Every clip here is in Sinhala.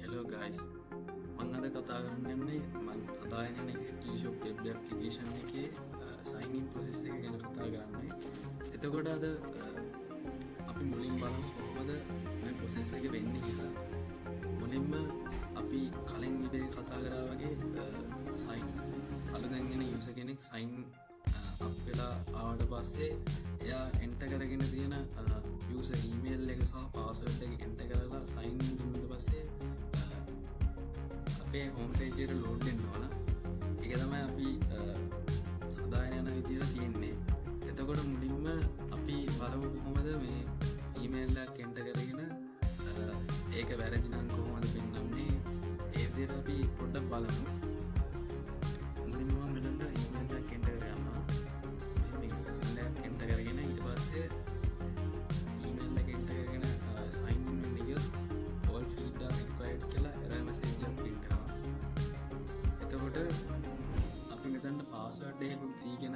Hello guys, මං අද කතා කරන්න යන්නේ මං හදාගෙන යන ස්කිල්ෂොප් වෙබ් ඇප්ලිකේෂන් එකේ සයින් ඉන් ප්‍රොසෙස් එක ගැන කතා කරන්නේ. එතකොට අද අපි මුලින් බලමු කොහොමද මේ ප්‍රොසෙස් එක වෙන්නේ කියලා. මුලින්ම අපි කලින් වීඩියෝ කතා කරා වගේ සයින් අලුතෙන් එන යූසර් කෙනෙක් සයින් අප් වෙලා ආවට පස්සේ එයා එන්ටර් කරගෙන තියෙන යූසර් ඊමේල් එක සහ පාස්වර්ඩ් එක එන්ටර් කරලා සයින් ඉන් දුන්නාට පස්සේ අපේ හෝම් පේජ් එකට ලෝඩ් වෙන්න ඕන. ඒක තමයි අපි හදාගෙන යන විදියට තියෙන්නේ. එතකොට මුලින්ම අපි බලමු කොහොමද මේ ඊමේල් එකක් එන්ටර් කරගෙන ඒක වැරදි නම් කොහොමද පෙන්වන්නේ. ඒ විදිහට අපි පොඩ්ඩක් බලමු. මුලින්ම මම මෙතන ඊමේල් එකක් එන්ටර් කරනවා. මේ ඊමේල් එකක් එන්ටර් කරගෙන ඊට පස්සේ ඊමේල් එක එන්ටර් කරගෙන සයින් ඉන් වෙන්න ගියොත් all fields are required කියලා error message එකක් print වෙනවා. එතකොට අපි මෙතන පාස්වර්ඩ් එකක් දීගෙන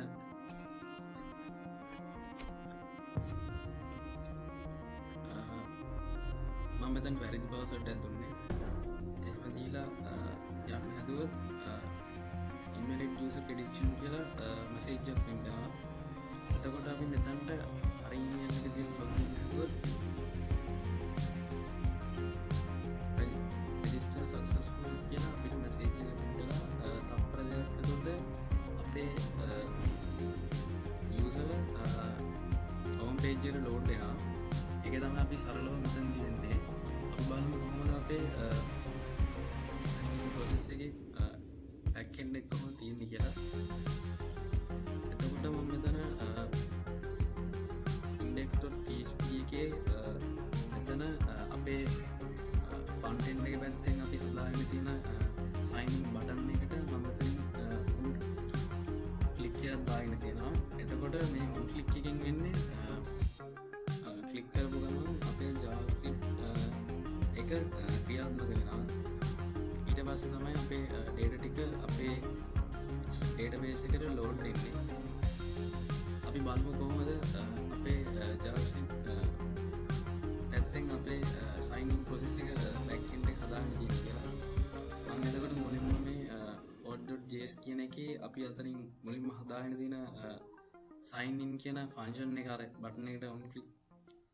මම මෙතන වැරදි පාස්වර්ඩ් එකක් දුන්නේ. එහෙම දීලා යන්න හදුවොත් invalid user prediction කියලා message එකක් print වෙනවා. එතකොට අපි මෙතනට අර email එක දීලා login කරුවොත් register successful කියලා අපිට message එක print වෙනවා. තප්පර දෙකක් ඇතුළත අපේ user home page එකට load වෙනවා. ඒක තමයි අපි සරලව මෙතන දින්නේ. අපි බලමු කොහොමද අපේ process එකේ back end එක කොහොමද තියෙන්නේ කියලා. එතකොට මම මෙතන index.php එකේ මෙතන අපේ front end එක පැත්තෙන් අපි හදාගෙන තියෙන sign in button එකට මම මෙතනින් click එකක් දාගෙන තියෙනවා. එතකොට මේ click එකෙන් වෙන්නේ ක්ලික් කරපු ගමන් අපේ JavaScript එක ක්‍රියාත්මක වෙනවා. ඊට පස්සේ තමයි අපේ data ටික අපේ database එකට load වෙන්නේ. අපි බලමු කොහොමද අපේ JavaScript පැත්තෙන් අපේ sign in process එක back end එක හදාගෙන තියෙන්නේ කියලා. මම එතකොට මුලින්ම මේ code.js කියන එකේ අපි අතරින් මුලින්ම හදාගෙන තියෙන sign in කියන function එක අර button එකට on click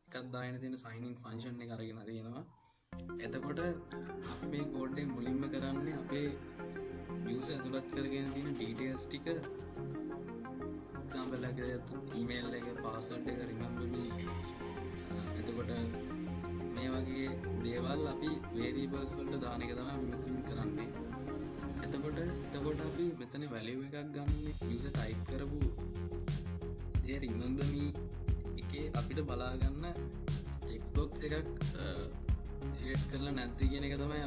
එකක් දාගෙන තියෙන sign in function එක අරගෙන තියෙනවා. එතකොට අපි මේ code එක මුලින්ම කරන්නේ අපේ user ඇතුළත් කරගෙන තියෙන details ටික example එකකට email එක password එක remember me එතකොට මේ වගේ දේවල් අපි variables වලට දාන එක තමයි අපි මෙතන කරන්නේ. එතකොට අපි මෙතන value එකක් ගන්න user type කරපු ඒ remember me එකේ අපිට බලා ගන්න checkbox එකක් select කරලා නැද්ද කියන එක තමයි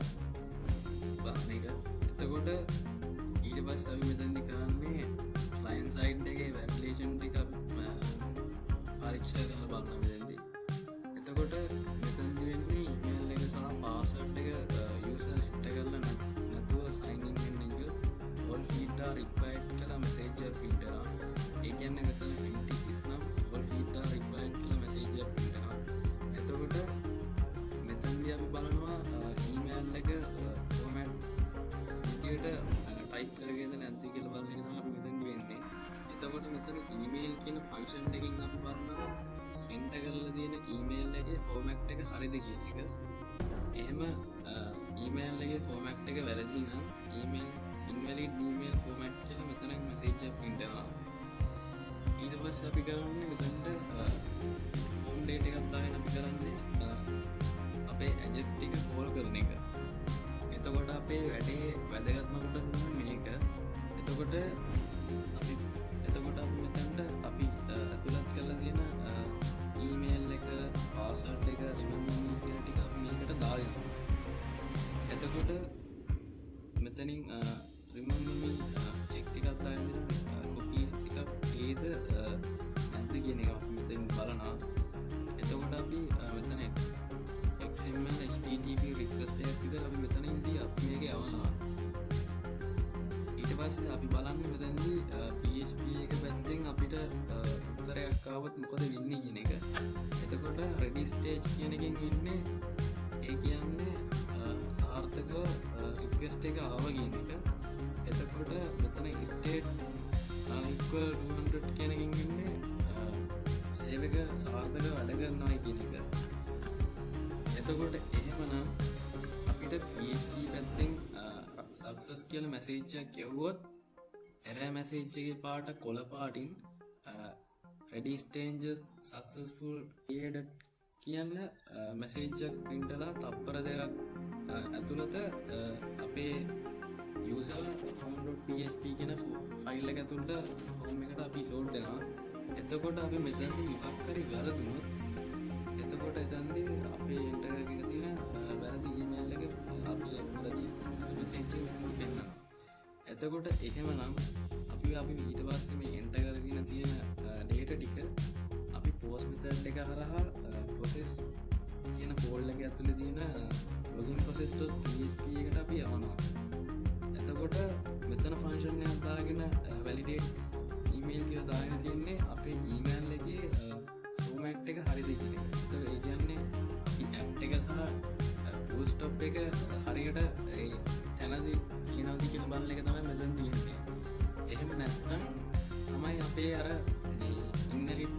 බලන එක. එතකොට ඊට පස්සේ අපි මෙතනදි කරන්නේ client side එකේ validation ටික පරීක්ෂා කරලා බලන්න මෙතනදි. එතකොට මෙතනදි වෙන්නේ email එක සහ password එක user enter කරලා නැතුව sign in වෙන්න ගියොත් all fields are required කියලා message එකක් print වෙනවා. ඒ කියන්නේ මෙතන empty is නම් all fields are required කියලා message එකක් print වෙනවා. එතකොට මෙතනදී අපි බලනවා email එක format විදියට type කරගෙනද නැද්ද කියලා බලන එක තමයි අපි මෙතනදී වෙන්නේ. එතකොට මෙතන email කියන function එකකින් අපි බලනවා enter කරලා තියෙන email එකේ format එක හරිද කියන එක. එහෙම email එකේ format එක වැරදි නම් email invalid email format කියලා මෙතන message එකක් print වෙනවා. ඊට පස්සේ අපි කරන්නේ මෙතනට home data එකක් දාගෙන අපි කරන්නේ අපේ ajax ටික call කරන එක. එතකොට අපේ වැඩේ වැදගත්ම කොටස මේක. එතකොට අපි මෙතනට අපි ඇතුළත් කරලා තියෙන email එක password එක remember me කියන ටික අපි මේකට දානවා. එතකොට මෙතනින් remember me check එකක් දාගෙන cookies ටිකක් ඒද නැද්ද කියන එක අපි මෙතෙන් බලනවා. එතකොට අපි මෙතන XML HTTP request එකක් විතර අපි මෙතනින්දී අපි මේක යවනවා. ඊට පස්සේ අපි බලන්නේ මෙතනදී PHP එක පැත්තෙන් අපිට උත්තරයක් ආවොත් මොකද වෙන්නේ කියන එක. එතකොට ready stage කියන එකෙන් ඉන්නේ ඒ කියන්නේ සාර්ථක රික්වෙස්ට් එක ආව කියන එක. එතකොට මෙතන ස්ටේට් equal 200 කියන එකකින් ඉන්නේ සේව් එක සාර්ථකව වැඩ කරනවා කියන එක. එතකොට එහෙමනම් අපිට PHP පැත්තෙන් සක්සස් කියලා මැසේජ් එකක් යවුවොත් error message එකේ පාට කොළ පාටින් ready stage successful created කියන මැසේජ් එකක් print වෙලා තප්පර දෙකක් ඇතුළත අපේ user home.php කියන ෆයිල් එක ඇතුළට home එකට අපි load දෙනවා. එතකොට අපි මෙතනදී මොකක් හරි වැරදුනොත් එතකොට එතනදී අපේ enter කරගෙන තියෙන වැරදි email එක අපේ වැරදි message එක දෙන්නවා. එතකොට එහෙමනම් අපි ඊට පස්සේ මේ enter කරගෙන තියෙන data ටික අපි post method එක හරහා process කියන folder එක ඇතුලේ තියෙන login process.php එකට අපි යවනවා. එතකොට මෙතන function එකක් දාගෙන validate email කියලා දාගෙන තියෙන්නේ අපේ email එකේ format එක හරිද කියන එක. ඒතකොට ඒ කියන්නේ app එක සහ full stop එක හරියට ඒ තැනදී තියෙනවද කියලා බලන එක තමයි මෙතන තියෙන්නේ. එහෙම නැත්නම් තමයි අපේ අර inherit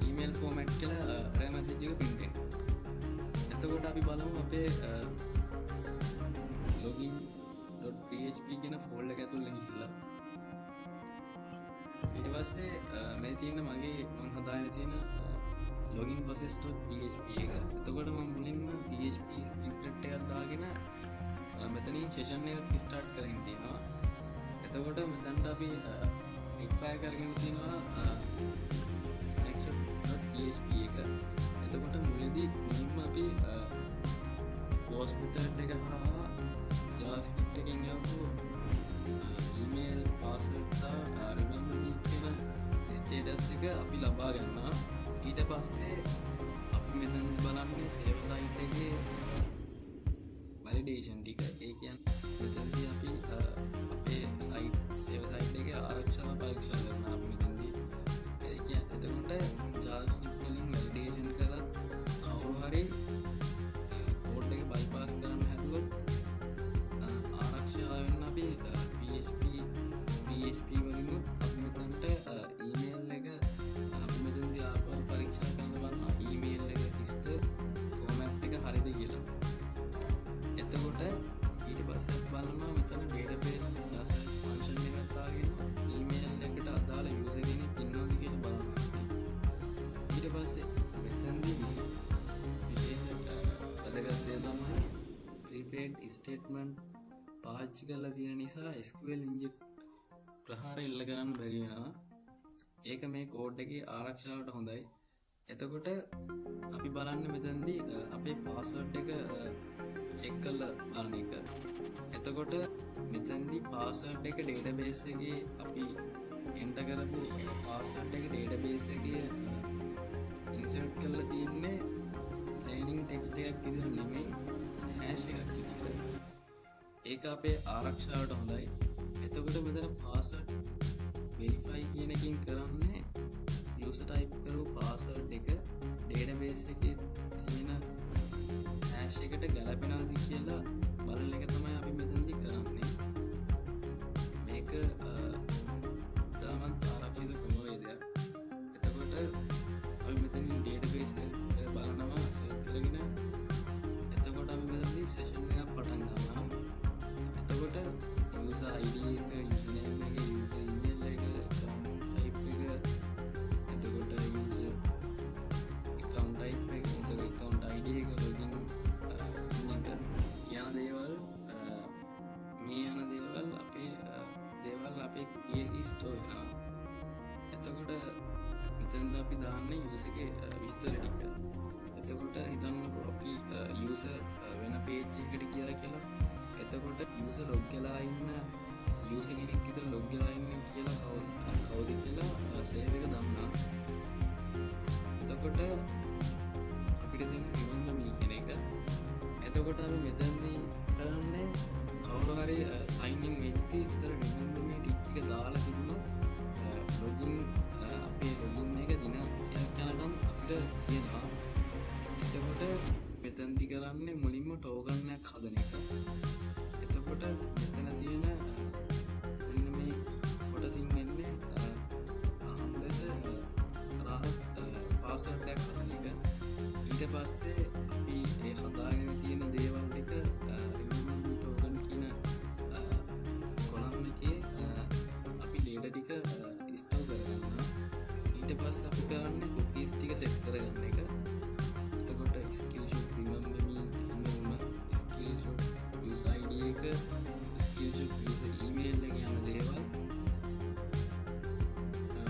email format කියලා error message එක print වෙන්නේ. එතකොට අපි බලමු අපේ login.php කියන folder එක ඇතුළේ ගිහිල්ලා ඊට පස්සේ මේ තියෙන මගේ මම හදාගෙන තියෙන login process.php එක. එතකොට මම මුලින්ම php script එකක් දාගෙන මෙතනින් session එකක් start කරගෙන තියෙනවා. එතකොට මෙතනට අපි require කරගෙන තියෙනවා connection.php එක. එතකොට මුලින්ම අපි post method එක හරහා javascript එකකින් යවපු email password සහ remember me කියන status එක අපි ලබා ගන්නවා. ඊට පස්සේ අපි මෙතන බලන්නේ save site එකේ validation ටික. ඒ කියන්නේ මෙතනදී අපි අපේ site save site එකේ ආරක්ෂාව පරීක්ෂා කරනවා. අපි මෙතනදී ඒ කියන්නේ එතකොට javascript වලින් validation කරලා කවුරු හරි code එක bypass කරන්න හැදුවොත් ආරක්ෂා වෙන්න අපි PHP වලින් අපි මෙතනට email එක අපි මෙතනදී ආපහු පරීක්ෂා කරන්න බලනවා email එක ඉස්ත format එක හරිද කියලා. එතකොට ඊට පස්සේ බලනවා මෙතන database search function එකක් දාගෙන email එකට අදාළ user කෙනෙක් ඉන්නවද කියලා බලනවා. ඊට පස්සේ මෙතනදී විශේෂ වැදගත් දේ තමයි prepaid statement පාවිච්චි කරලා තියෙන නිසා SQL inject ප්‍රහාර එල්ල කරන්න බැරි වෙනවා. ඒක මේ කෝඩ් එකේ ආරක්ෂාවට හොඳයි. එතකොට අපි බලන්න මෙතනදී අපේ පාස්වර්ඩ් එක චෙක් කරලා බලන එක. එතකොට මෙතනදී පාස්වර්ඩ් එක database එකේ අපි enter කරපු පාස්වර්ඩ් එක database එකේ insert කරලා තියෙන්නේ plain text එකක් විදිහට නෙමෙයි hash එකක් විදිහට. ඒක අපේ ආරක්ෂාවට හොඳයි. එතකොට මෙතන password verify කියන එකකින් කරන්නේ user type කරපු password එක database එකේ තියෙන hash එකට ගැලපෙනවද කියලා බලන එක තමයි අපි මෙතනදී කරන්නේ. මේක තාමත් ආරක්ෂිත ක්‍රමවේදයක්. එතකොට අපි මෙතනින් database එක බලනවා සර්ච් කරගෙන එතකොට අපි මෙතනදී session එකක් පටන් ගන්නවා. එතකොට user ID එක username එක user email එක account type එක එතකොට user account type එක එතකොට account ID එක login එක යන දේවල් මේ යන දේවල් අපේ කීයේ එකේ store වෙනවා. එතකොට මෙතෙන්ද අපි දාන්නේ user එකේ විස්තර ටික. එතකොට හිතන්නකෝ අපි user වෙන page එකකට ගියා කියලා. එතකොට user log වෙලා ඉන්න user කෙනෙක් විතර log වෙලා ඉන්නේ කියලා කවුද කියලා save එක දානවා. එතකොට අපිට තියෙන remember me කියන එක. එතකොට අපි මෙතනදී කරන්නේ කවුරු හරි sign in වෙද්දී විතර remember me ටික එක දාලා තිබුණොත් login අපේ login එක දින 30ක් යනකම් අපිට තියෙනවා. එතකොට මෙතනදී කරන්නේ මුලින්ම token එකක් හදන එක. පස්සේ අපි ඒ කතාගෙන තියෙන දේවල් ටික රිමූවල් ටෝකන් කියන කොලම් එකේ අපි ඩේටා ටික ස්ටෝර් කරගන්නවා. ඊට පස්සේ අපි කරන්නේ කුකීස් ටික සෙට් කරගන්න එක. එතකොට ස්කිල් ෂොට් රිමෙම්බර් මී එන්න ස්කිල් ෂොට් යූසර් ID එක ස්කිල් ෂොට් යූසර් ඊමේල් එකේ යන දේවල්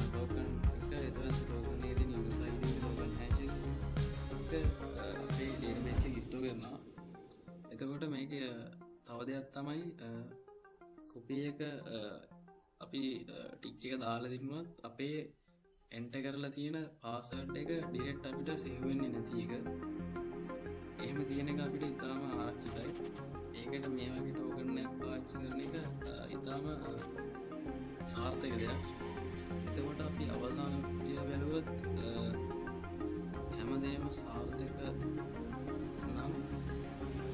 ටෝකන් එක එතකොට ටෝකන් එකේ තියෙන යූසර් ID ටෝකන් හැෂ් එක අපේ ඩේටාබේස් එකේ ස්ටෝර් කරනවා. එතකොට මේක තව දෙයක් තමයි කොපි එක අපි ටික් එක දාලා තිබුණොත් අපේ එන්ටර් කරලා තියෙන පාස්වර්ඩ් එක ඩිරෙක්ට් අපිට සේව් වෙන්නේ නැති එක. එහෙම තියෙන එක අපිට ඉතාලම ආරක්ෂිතයි. ඒකට මේ වගේ ටෝකන් එකක් පාවිච්චි කරන එක ඉතාලම සාර්ථක දෙයක්. එතකොට අපි අවසාන විදියට බැලුවොත් හැමදේම සාර්ථක නම්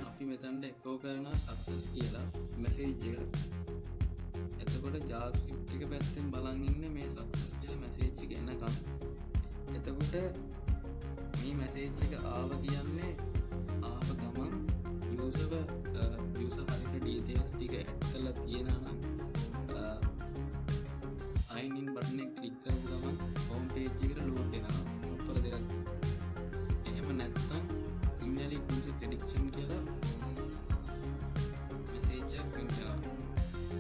අපි මෙතනට එකෝ කරන සක්සස් කියලා මැසේජ් එක. එතකොට JavaScript එක පැත්තෙන් බලන් ඉන්නේ මේ සක්සස් කියලා මැසේජ් එක එනකම්. එතකොට මේ මැසේජ් එක ආව කියන්නේ ආව ගමන් යූසර් හරියට details ටික ඇඩ් කරලා තියෙනවා නම් sign in button එක ක්ලික් කරපු ගමන් home page එකට load වෙනවා. ඔක්කොල දෙකක්. එහෙම නැත්නම් invalid user prediction කියලා message එකක් print වෙනවා.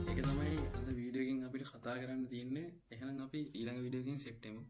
ඒක තමයි අද වීඩියෝ එකෙන් අපිට කතා කරන්න තියෙන්නේ. එහෙනම් අපි ඊළඟ වීඩියෝ එකකින් සෙට් වෙමු.